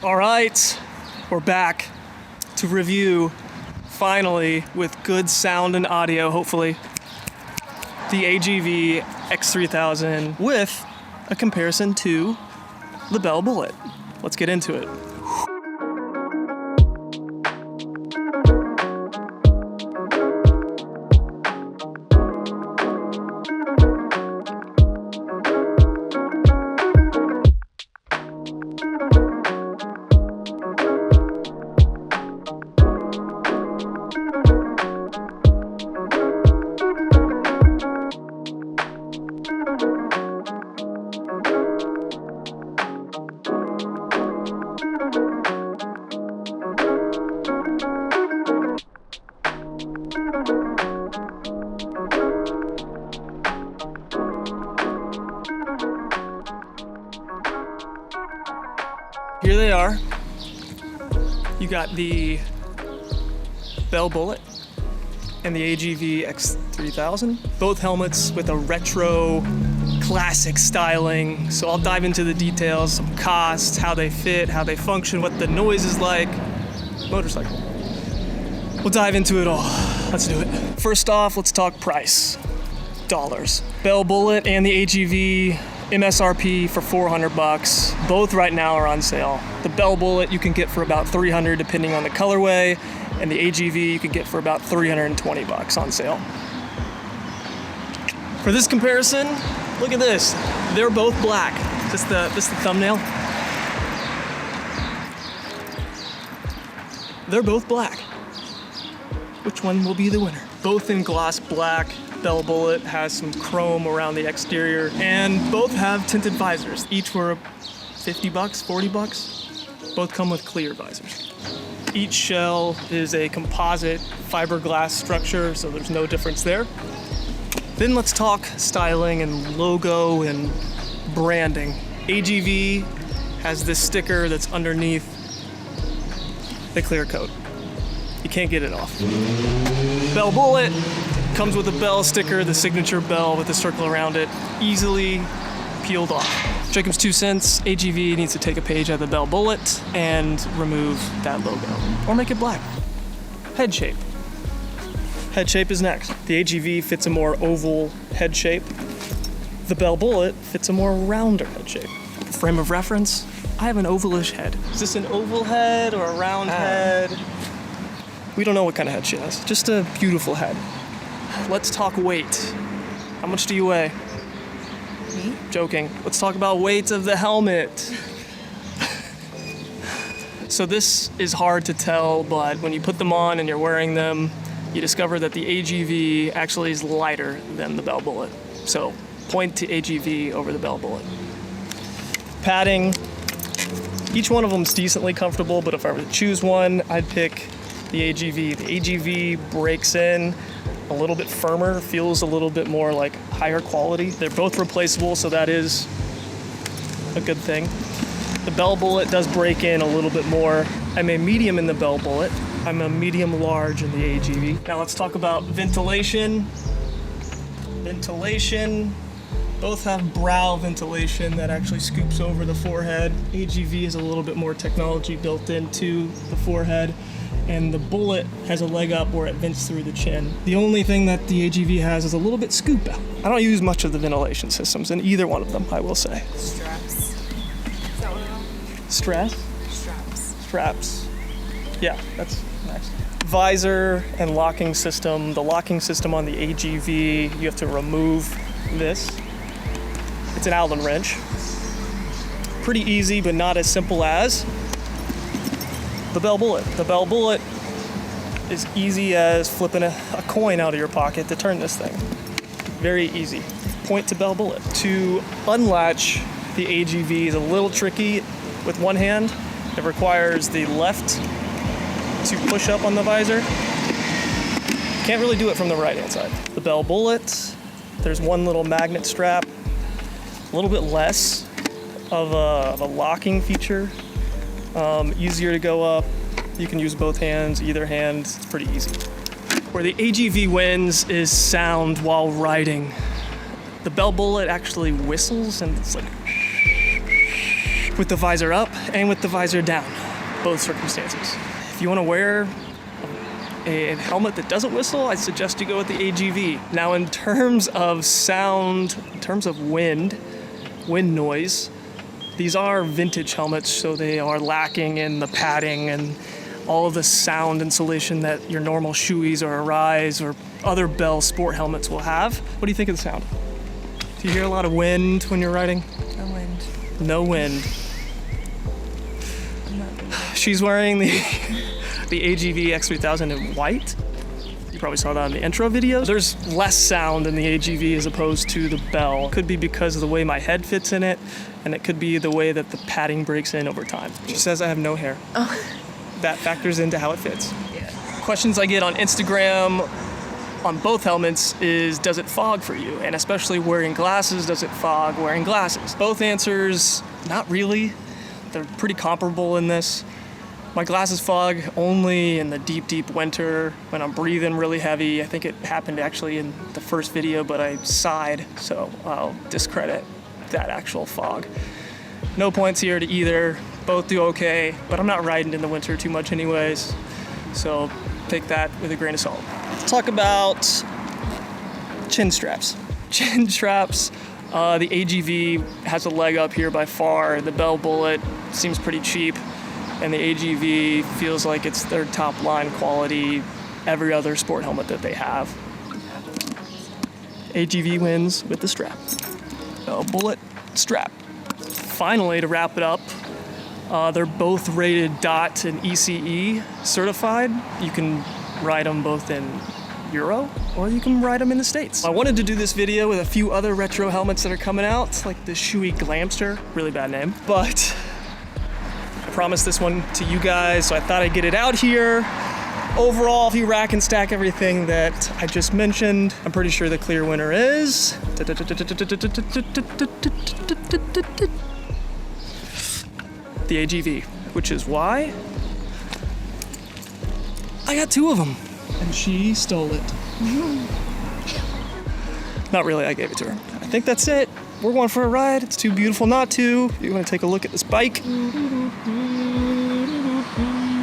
All right, we're back to review, finally, with good sound and audio, hopefully, the AGV X3000 with a comparison to the Bell Bullitt. Let's get into it. Here they are. You got the Bell Bullitt and the AGV X3000. Both helmets with a retro classic styling. So I'll dive into the details, some costs, how they fit, how they function, what the noise is like. Motorcycle. We'll dive into it all. Let's do it. First off, let's talk price. Dollars. Bell Bullitt and the AGV MSRP for $400. Both right now are on sale. The Bell Bullitt you can get for about $300 depending on the colorway, and the AGV you can get for about $320 on sale. For this comparison, look at this. They're both black. Just the thumbnail. They're both black. Which one will be the winner? Both in gloss black. Bell Bullitt has some chrome around the exterior, and both have tinted visors. Each were $50, $40. Both come with clear visors. Each shell is a composite fiberglass structure, so there's no difference there. Then let's talk styling and logo and branding. AGV has this sticker that's underneath the clear coat. You can't get it off. Bell Bullitt comes with a bell sticker, the signature bell with a circle around it, easily peeled off. Jacob's 2 cents, AGV needs to take a page out of the Bell Bullitt and remove that logo, or make it black. Head shape. Head shape is next. The AGV fits a more oval head shape. The Bell Bullitt fits a more rounder head shape. Frame of reference, I have an ovalish head. Is this an oval head or a round head? We don't know what kind of head she has, just a beautiful head. Let's talk weight. How much do you weigh? Me? Joking. Let's talk about weight of the helmet. So this is hard to tell, but when you put them on and you're wearing them, you discover that the AGV actually is lighter than the Bell Bullitt. So point to AGV over the Bell Bullitt. Padding. Each one of them is decently comfortable, but if I were to choose one, I'd pick the AGV. The AGV breaks in a little bit firmer, feels a little bit more like higher quality. They're both replaceable, so that is a good thing. The Bell Bullitt does break in a little bit more. I'm a medium in the Bell Bullitt. I'm a medium large in the AGV. Now let's talk about ventilation. Ventilation. Both have brow ventilation that actually scoops over the forehead. AGV is a little bit more technology built into the forehead, and the Bullitt has a leg up where it vents through the chin. The only thing that the AGV has is a little bit scoop out. I don't use much of the ventilation systems in either one of them, I will say. Straps. Is that one of them? Stress? Straps. Straps. Yeah, that's next. Visor and locking system. The locking system on the AGV, you have to remove this. It's an Allen wrench. Pretty easy, but not as simple as the Bell Bullitt. The Bell Bullitt is easy as flipping a coin out of your pocket to turn this thing. Very easy. Point to Bell Bullitt. To unlatch the AGV is a little tricky with one hand. It requires the left to push up on the visor. Can't really do it from the right hand side. The Bell Bullitt, there's one little magnet strap, a little bit less of a locking feature. Easier to go up. You can use both hands, either hand. It's pretty easy. Where the AGV wins is sound while riding. The Bell Bullitt actually whistles, and it's like with the visor up and with the visor down, both circumstances. If you want to wear a helmet that doesn't whistle, I suggest you go with the AGV. Now, in terms of sound, in terms of wind noise, these are vintage helmets, so they are lacking in the padding and all of the sound insulation that your normal Shoeis or Arise or other Bell sport helmets will have. What do you think of the sound? Do you hear a lot of wind when you're riding? No wind. No wind. She's wearing the AGV X3000 in white. You probably saw that in the intro video. There's less sound in the AGV as opposed to the Bell. Could be because of the way my head fits in it, and it could be the way that the padding breaks in over time. She says I have no hair. Oh. That factors into how it fits. Yeah. Questions I get on Instagram on both helmets is, does it fog for you? And especially wearing glasses, does it fog wearing glasses? Both answers, not really. They're pretty comparable in this. My glasses fog only in the deep, deep winter when I'm breathing really heavy. I think it happened actually in the first video, but I sighed, so I'll discredit that actual fog. No points here to either. Both do okay, but I'm not riding in the winter too much anyways, so take that with a grain of salt. Let's talk about chin straps. Chin straps, the AGV has a leg up here by far. The Bell Bullitt seems pretty cheap, and the AGV feels like it's their top line quality, every other sport helmet that they have. AGV wins with the strap. Bell Bullitt strap. Finally, to wrap it up, they're both rated DOT and ECE certified. You can ride them both in Euro, or you can ride them in the States. I wanted to do this video with a few other retro helmets that are coming out, like the Shoei Glamster, really bad name, but I promised this one to you guys, so I thought I'd get it out here. Overall, if you rack and stack everything that I just mentioned, I'm pretty sure the clear winner is the AGV, which is why I got two of them, and she stole it. Not really, I gave it to her. I think that's it. We're going for a ride. It's too beautiful not to. You want to take a look at this bike?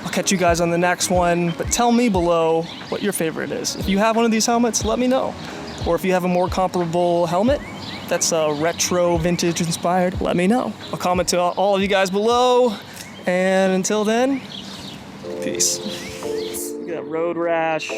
I'll catch you guys on the next one, but tell me below what your favorite is. If you have one of these helmets, let me know. Or if you have a more comparable helmet that's retro, vintage inspired, let me know. I'll comment to all of you guys below, and until then, peace. Look at that road rash.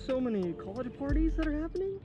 So many college parties that are happening.